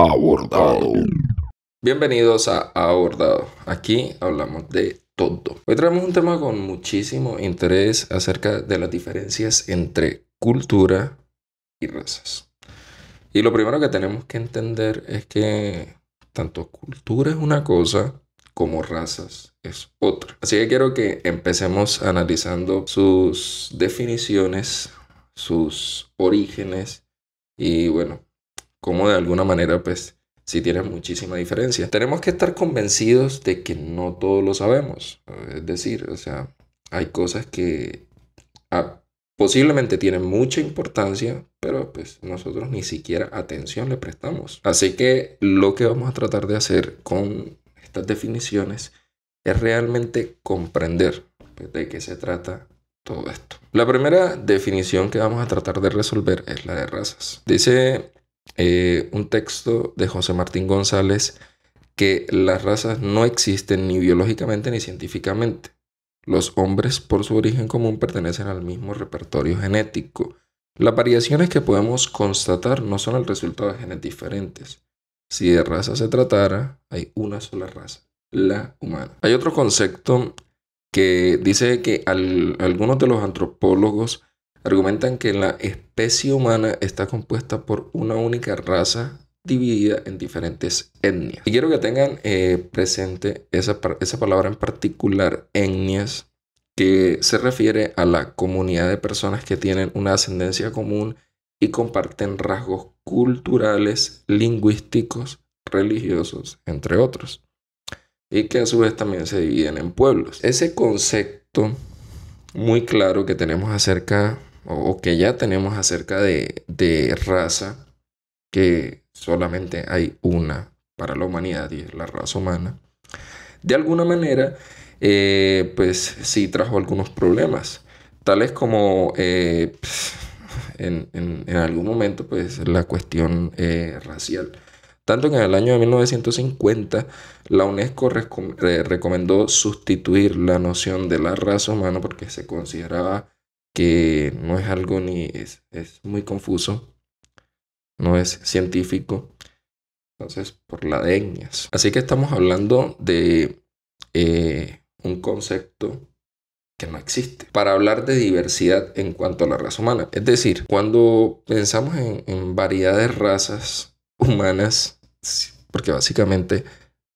Abordado. Bienvenidos a Abordado. Aquí hablamos de todo. Hoy traemos un tema con muchísimo interés acerca de las diferencias entre cultura y razas. Y lo primero que tenemos que entender es que tanto cultura es una cosa como razas es otra. Así que quiero que empecemos analizando sus definiciones, sus orígenes y bueno, cómo de alguna manera pues sí tienen muchísima diferencia. Tenemos que estar convencidos de que no todos lo sabemos. Es decir, o sea, hay cosas que posiblemente tienen mucha importancia, pero pues nosotros ni siquiera atención le prestamos. Así que lo que vamos a tratar de hacer con estas definiciones es realmente comprender pues, de qué se trata todo esto. La primera definición que vamos a tratar de resolver es la de razas. Dice un texto de José Martín González que las razas no existen ni biológicamente ni científicamente. Los hombres, por su origen común, pertenecen al mismo repertorio genético. Las variaciones que podemos constatar no son el resultado de genes diferentes. Si de raza se tratara, hay una sola raza, la humana. Hay otro concepto que dice que algunos de los antropólogos argumentan que la especie humana está compuesta por una única raza dividida en diferentes etnias. Y quiero que tengan presente esa palabra en particular, etnias, que se refiere a la comunidad de personas que tienen una ascendencia común y comparten rasgos culturales, lingüísticos, religiosos, entre otros. Y que a su vez también se dividen en pueblos. Ese concepto muy claro que tenemos acerca, o que ya tenemos acerca de raza, que solamente hay una para la humanidad y es la raza humana, de alguna manera, pues sí trajo algunos problemas, tales como en algún momento, pues la cuestión racial. Tanto que en el año de 1950 la UNESCO recomendó sustituir la noción de la raza humana porque se consideraba que no es algo es muy confuso, no es científico, entonces por la de etnias. Así que estamos hablando de un concepto que no existe. Para hablar de diversidad en cuanto a la raza humana, es decir, cuando pensamos en variedad de razas humanas, porque básicamente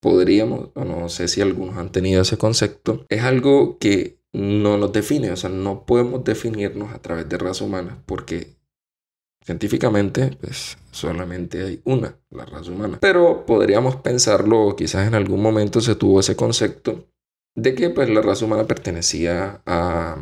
podríamos, o no sé si algunos han tenido ese concepto, es algo que no nos define, o sea, no podemos definirnos a través de raza humana porque científicamente pues solamente hay una, la raza humana. Pero podríamos pensarlo, quizás en algún momento se tuvo ese concepto de que pues la raza humana pertenecía a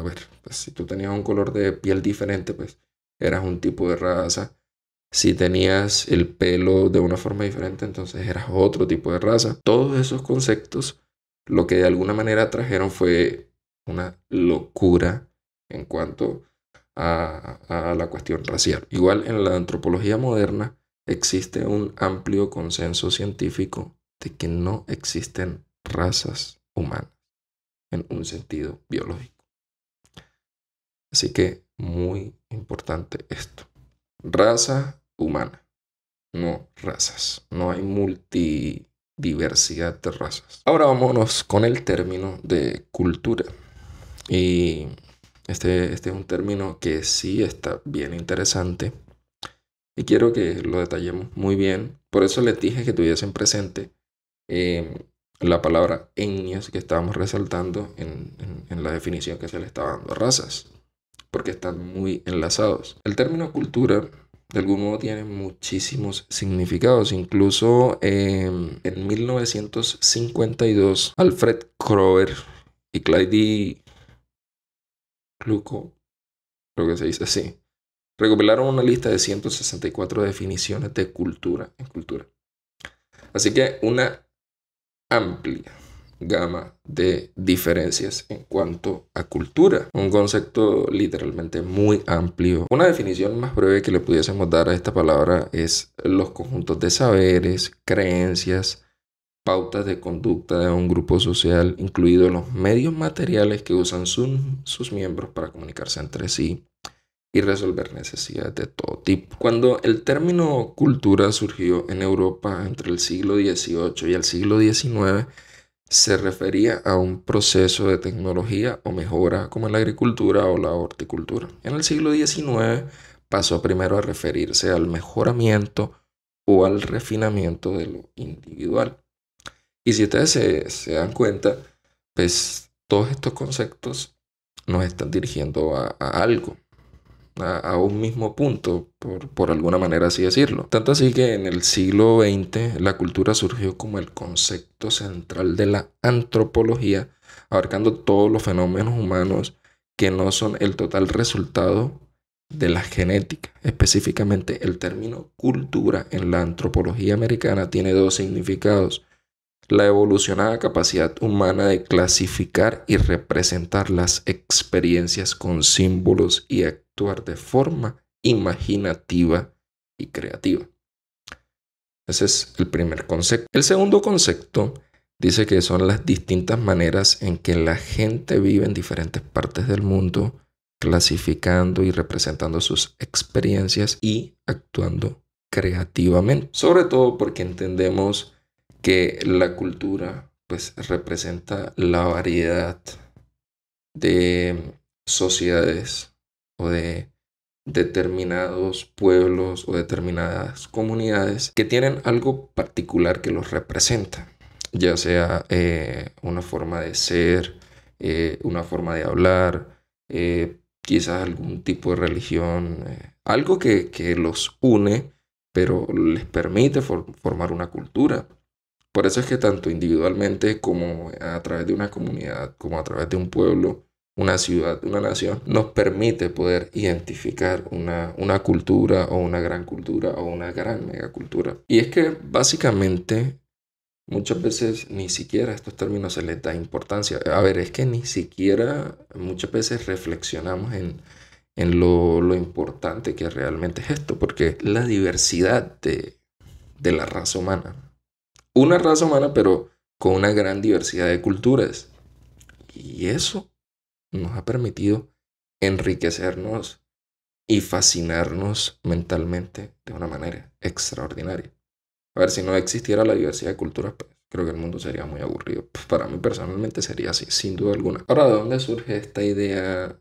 ver, pues si tú tenías un color de piel diferente, pues eras un tipo de raza. Si tenías el pelo de una forma diferente, entonces eras otro tipo de raza. Todos esos conceptos lo que de alguna manera trajeron fue una locura en cuanto a la cuestión racial. Igual en la antropología moderna existe un amplio consenso científico de que no existen razas humanas en un sentido biológico. Así que muy importante esto. Raza humana, no razas. No hay multidiversidad de razas. Ahora vámonos con el término de cultura. Y este es un término que sí está bien interesante y quiero que lo detallemos muy bien. Por eso les dije que tuviesen presente la palabra etnias que estábamos resaltando en la definición que se le estaba dando a razas, porque están muy enlazados. El término cultura de algún modo tiene muchísimos significados. Incluso en 1952, Alfred Kroer y Clyde Kluko, creo que se dice así, recopilaron una lista de 164 definiciones de cultura en cultura. Así que una amplia gama de diferencias en cuanto a cultura. Un concepto literalmente muy amplio. Una definición más breve que le pudiésemos dar a esta palabra es los conjuntos de saberes, creencias, pautas de conducta de un grupo social, incluidos los medios materiales que usan sus miembros para comunicarse entre sí, y resolver necesidades de todo tipo. Cuando el término cultura surgió en Europa entre el siglo XVIII y el siglo XIX, se refería a un proceso de tecnología o mejora como en la agricultura o la horticultura. En el siglo XIX pasó primero a referirse al mejoramiento o al refinamiento de lo individual. Y si ustedes se dan cuenta, pues todos estos conceptos nos están dirigiendo a algo, a un mismo punto, por alguna manera así decirlo. Tanto así que en el siglo XX la cultura surgió como el concepto central de la antropología, abarcando todos los fenómenos humanos que no son el total resultado de la genética. Específicamente, el término cultura en la antropología americana tiene dos significados: la evolucionada capacidad humana de clasificar y representar las experiencias con símbolos y actuar de forma imaginativa y creativa. Ese es el primer concepto. El segundo concepto dice que son las distintas maneras en que la gente vive en diferentes partes del mundo, clasificando y representando sus experiencias y actuando creativamente. Sobre todo porque entendemos que la cultura pues representa la variedad de sociedades o de determinados pueblos o determinadas comunidades que tienen algo particular que los representa, ya sea una forma de ser, una forma de hablar, quizás algún tipo de religión, algo que los une, pero les permite formar una cultura. Por eso es que tanto individualmente como a través de una comunidad, como a través de un pueblo, una ciudad, una nación, nos permite poder identificar una cultura o una gran cultura o una gran megacultura. Y es que básicamente muchas veces ni siquiera a estos términos se les da importancia. A ver, es que ni siquiera muchas veces reflexionamos en lo importante que realmente es esto, porque la diversidad de la raza humana. Una raza humana, pero con una gran diversidad de culturas. Y eso nos ha permitido enriquecernos y fascinarnos mentalmente de una manera extraordinaria. A ver, si no existiera la diversidad de culturas, pues, creo que el mundo sería muy aburrido. Pues, para mí personalmente sería así, sin duda alguna. Ahora, ¿de dónde surge esta idea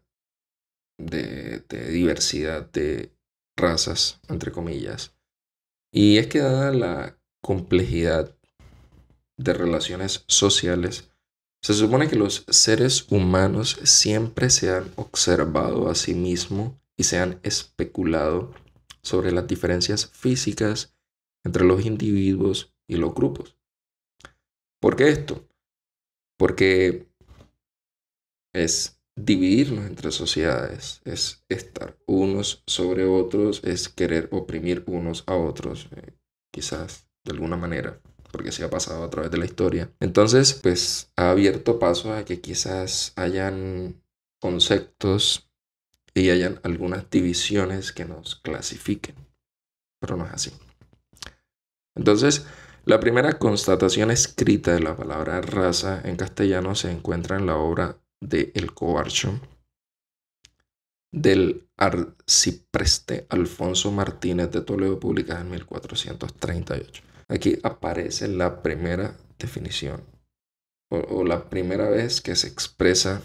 de diversidad de razas, entre comillas? Y es que dada la complejidad de relaciones sociales, se supone que los seres humanos siempre se han observado a sí mismos y se han especulado sobre las diferencias físicas entre los individuos y los grupos. ¿Por qué esto? Porque es dividirnos entre sociedades, es estar unos sobre otros, es querer oprimir unos a otros, quizás de alguna manera, porque se ha pasado a través de la historia. Entonces, pues ha abierto paso a que quizás hayan conceptos y hayan algunas divisiones que nos clasifiquen, pero no es así. Entonces, la primera constatación escrita de la palabra raza en castellano se encuentra en la obra de El Cobarcho del arcipreste Alfonso Martínez de Toledo, publicada en 1438. Aquí aparece la primera definición o la primera vez que se expresa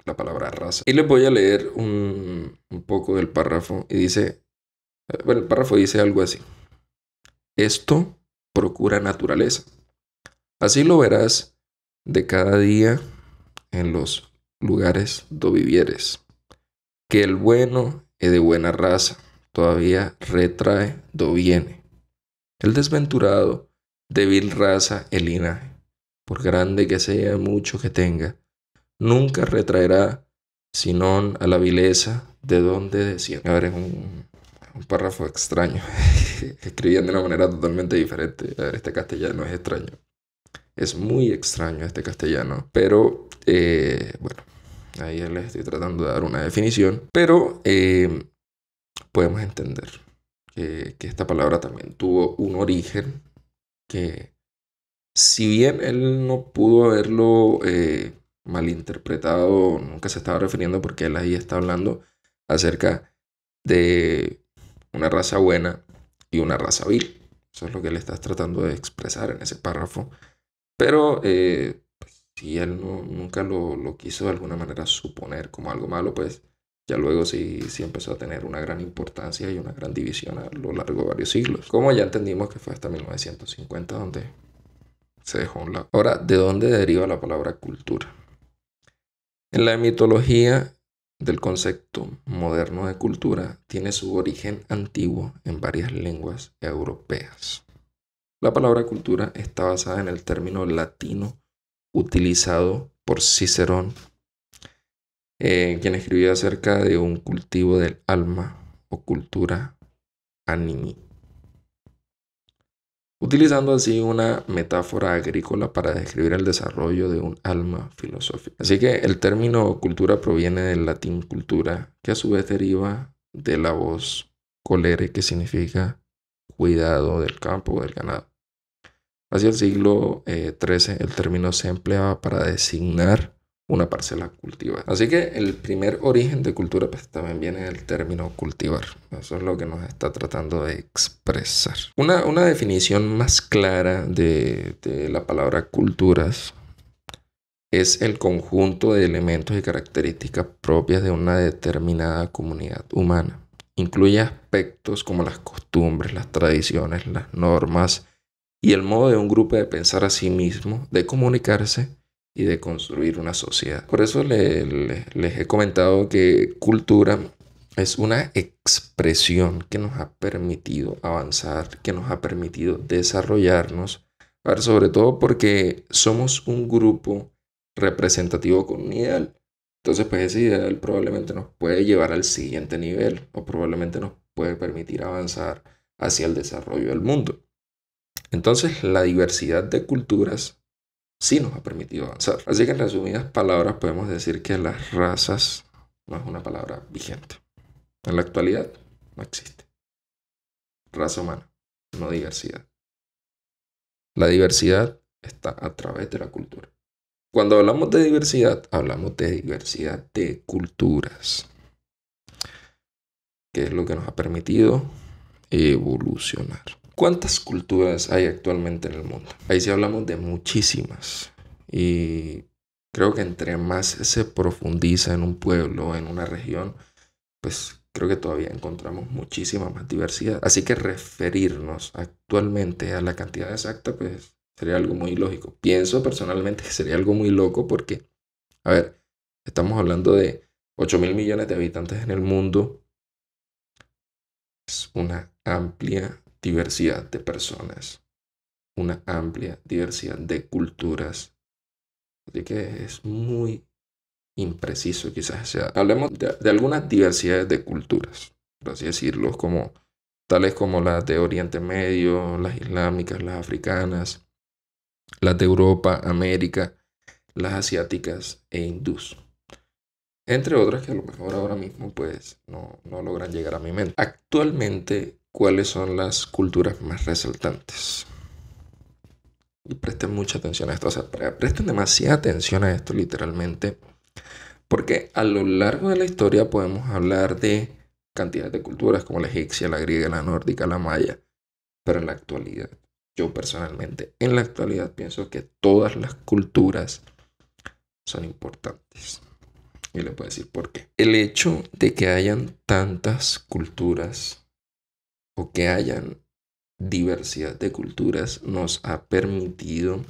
la palabra raza. Y les voy a leer un poco del párrafo y dice, bueno, el párrafo dice algo así: esto procura naturaleza. Así lo verás de cada día en los lugares do vivieres, que el bueno es de buena raza, todavía retrae do viene. El desventurado, de vil raza el linaje, por grande que sea, mucho que tenga, nunca retraerá, sino a la vileza de donde desciende. A ver, es un párrafo extraño. Escribían de una manera totalmente diferente. A ver, este castellano es extraño. Es muy extraño este castellano. Pero, bueno, ahí les estoy tratando de dar una definición. Pero podemos entender que esta palabra también tuvo un origen que, si bien él no pudo haberlo malinterpretado, nunca se estaba refiriendo, porque él ahí está hablando acerca de una raza buena y una raza vil. Eso es lo que él está tratando de expresar en ese párrafo. Pero si él nunca lo quiso de alguna manera suponer como algo malo, pues ya luego sí empezó a tener una gran importancia y una gran división a lo largo de varios siglos. Como ya entendimos que fue hasta 1950 donde se dejó a un lado. Ahora, ¿de dónde deriva la palabra cultura? En la mitología del concepto moderno de cultura tiene su origen antiguo en varias lenguas europeas. La palabra cultura está basada en el término latino utilizado por Cicerón, quien escribió acerca de un cultivo del alma o cultura animi, utilizando así una metáfora agrícola para describir el desarrollo de un alma filosófica. Así que el término cultura proviene del latín cultura, que a su vez deriva de la voz colere, que significa cuidado del campo o del ganado. Hacia el siglo XIII el término se empleaba para designar una parcela cultivada. Así que el primer origen de cultura pues, también viene del término cultivar. Eso es lo que nos está tratando de expresar. Una definición más clara de la palabra culturas es el conjunto de elementos y características propias de una determinada comunidad humana. Incluye aspectos como las costumbres, las tradiciones, las normas y el modo de un grupo de pensar a sí mismo, de comunicarse y de construir una sociedad. Por eso les he comentado que cultura es una expresión que nos ha permitido avanzar, que nos ha permitido desarrollarnos, sobre todo porque somos un grupo representativo con un ideal. Entonces, pues ese ideal probablemente nos puede llevar al siguiente nivel o probablemente nos puede permitir avanzar hacia el desarrollo del mundo. Entonces, la diversidad de culturas sí nos ha permitido avanzar. Así que en resumidas palabras podemos decir que las razas no es una palabra vigente. En la actualidad no existe. Raza humana, no diversidad. La diversidad está a través de la cultura. Cuando hablamos de diversidad de culturas, que es lo que nos ha permitido evolucionar. ¿Cuántas culturas hay actualmente en el mundo? Ahí sí hablamos de muchísimas. Y creo que entre más se profundiza en un pueblo, en una región, pues creo que todavía encontramos muchísima más diversidad. Así que referirnos actualmente a la cantidad exacta, pues sería algo muy ilógico. Pienso personalmente que sería algo muy loco porque, a ver, estamos hablando de 8.000 millones de habitantes en el mundo. Es una amplia diversidad de personas, una amplia diversidad de culturas. Así que es muy impreciso quizás sea. Hablemos de algunas diversidades de culturas, por así decirlo, como tales como las de Oriente Medio, las islámicas, las africanas, las de Europa, América, las asiáticas e hindús. Entre otras que a lo mejor ahora mismo pues no logran llegar a mi mente. Actualmente, ¿cuáles son las culturas más resaltantes? Y presten mucha atención a esto, o sea, presten demasiada atención a esto literalmente, porque a lo largo de la historia podemos hablar de cantidad de culturas como la egipcia, la griega, la nórdica, la maya, pero en la actualidad, yo personalmente, en la actualidad pienso que todas las culturas son importantes. Y le puedo decir por qué. El hecho de que hayan tantas culturas o que hayan diversidad de culturas nos ha permitido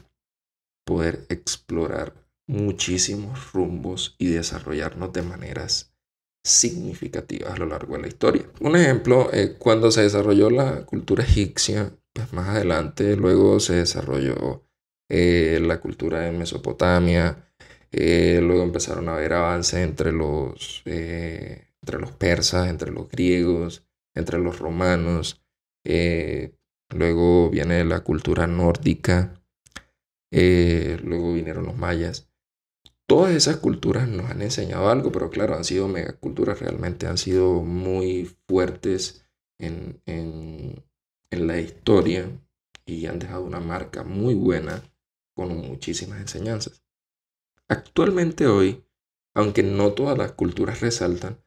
poder explorar muchísimos rumbos y desarrollarnos de maneras significativas a lo largo de la historia. Un ejemplo, cuando se desarrolló la cultura egipcia, pues más adelante luego se desarrolló la cultura en Mesopotamia. Luego empezaron a haber avances entre los persas, entre los griegos, entre los romanos. Luego viene la cultura nórdica. Luego vinieron los mayas. Todas esas culturas nos han enseñado algo, pero claro, han sido megaculturas, realmente han sido muy fuertes en la historia y han dejado una marca muy buena con muchísimas enseñanzas. Actualmente hoy, aunque no todas las culturas resaltan,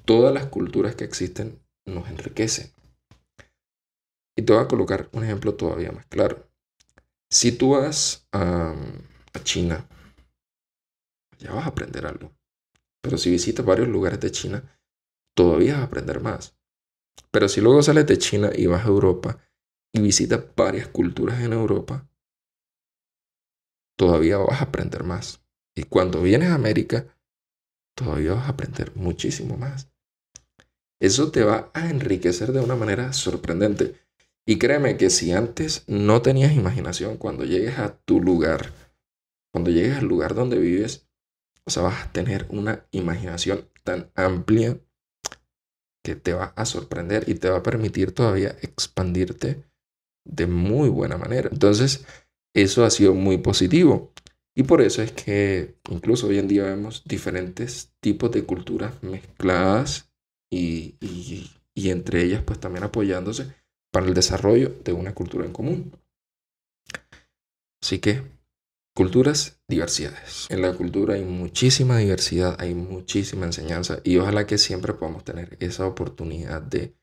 todas las culturas que existen nos enriquecen. Y te voy a colocar un ejemplo todavía más claro. Si tú vas a China, ya vas a aprender algo. Pero si visitas varios lugares de China, todavía vas a aprender más. Pero si luego sales de China y vas a Europa y visitas varias culturas en Europa, todavía vas a aprender más. Y cuando vienes a América, todavía vas a aprender muchísimo más. Eso te va a enriquecer de una manera sorprendente. Y créeme que si antes no tenías imaginación, cuando llegues a tu lugar, cuando llegues al lugar donde vives, o sea, vas a tener una imaginación tan amplia que te va a sorprender y te va a permitir todavía expandirte de muy buena manera. Entonces, eso ha sido muy positivo. Y por eso es que incluso hoy en día vemos diferentes tipos de culturas mezcladas y entre ellas pues también apoyándose para el desarrollo de una cultura en común. Así que, culturas, diversidades. En la cultura hay muchísima diversidad, hay muchísima enseñanza y ojalá que siempre podamos tener esa oportunidad de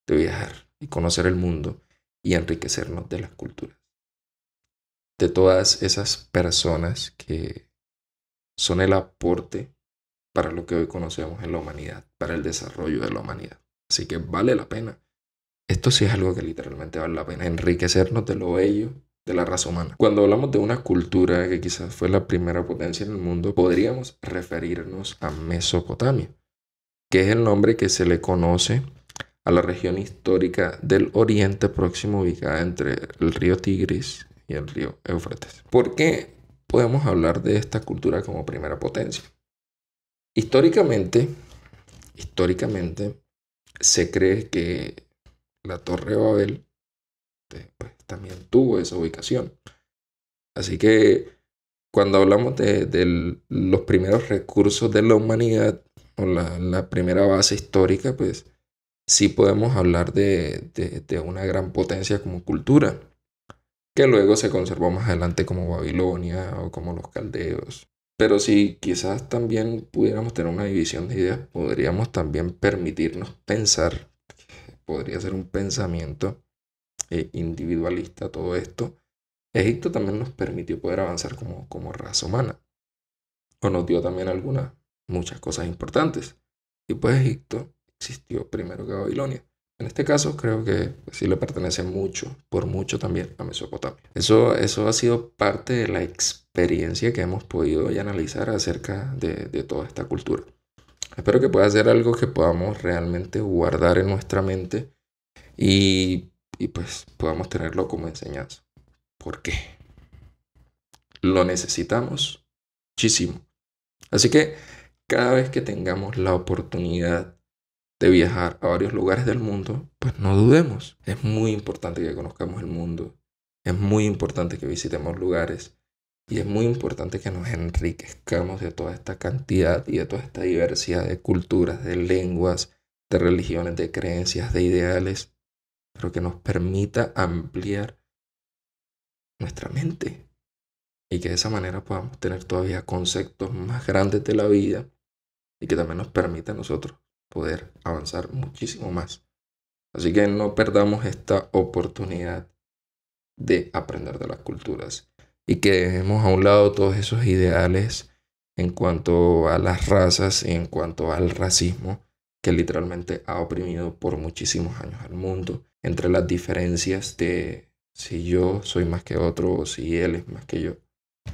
viajar y conocer el mundo y enriquecernos de las culturas. De todas esas personas que son el aporte para lo que hoy conocemos en la humanidad, para el desarrollo de la humanidad. Así que vale la pena. Esto sí es algo que literalmente vale la pena, enriquecernos de lo bello de la raza humana. Cuando hablamos de una cultura que quizás fue la primera potencia en el mundo, podríamos referirnos a Mesopotamia, que es el nombre que se le conoce a la región histórica del Oriente Próximo ubicada entre el río Tigris y el río Éufrates. ¿Por qué podemos hablar de esta cultura como primera potencia? Históricamente, se cree que la Torre de Babel pues, también tuvo esa ubicación. Así que cuando hablamos de los primeros recursos de la humanidad o la primera base histórica, pues sí podemos hablar de una gran potencia como cultura, que luego se conservó más adelante como Babilonia o como los caldeos. Pero si quizás también pudiéramos tener una división de ideas, podríamos también permitirnos pensar, podría ser un pensamiento individualista todo esto. Egipto también nos permitió poder avanzar como raza humana, o nos dio también muchas cosas importantes. Y pues Egipto existió primero que Babilonia. En este caso creo que pues, sí le pertenece mucho, por mucho también a Mesopotamia. Eso ha sido parte de la experiencia que hemos podido hoy analizar acerca de toda esta cultura. Espero que pueda ser algo que podamos realmente guardar en nuestra mente y pues podamos tenerlo como enseñanza. ¿Por qué? Lo necesitamos muchísimo. Así que cada vez que tengamos la oportunidad de viajar a varios lugares del mundo, pues no dudemos. Es muy importante que conozcamos el mundo. Es muy importante que visitemos lugares. Y es muy importante que nos enriquezcamos de toda esta cantidad y de toda esta diversidad de culturas, de lenguas, de religiones, de creencias, de ideales, pero que nos permita ampliar nuestra mente y que de esa manera podamos tener todavía conceptos más grandes de la vida y que también nos permita a nosotros poder avanzar muchísimo más. Así que no perdamos esta oportunidad de aprender de las culturas y que dejemos a un lado todos esos ideales en cuanto a las razas y en cuanto al racismo que literalmente ha oprimido por muchísimos años al mundo, entre las diferencias de si yo soy más que otro o si él es más que yo.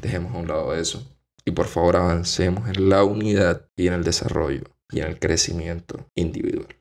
Dejemos a un lado eso y por favor avancemos en la unidad y en el desarrollo y en el crecimiento individual.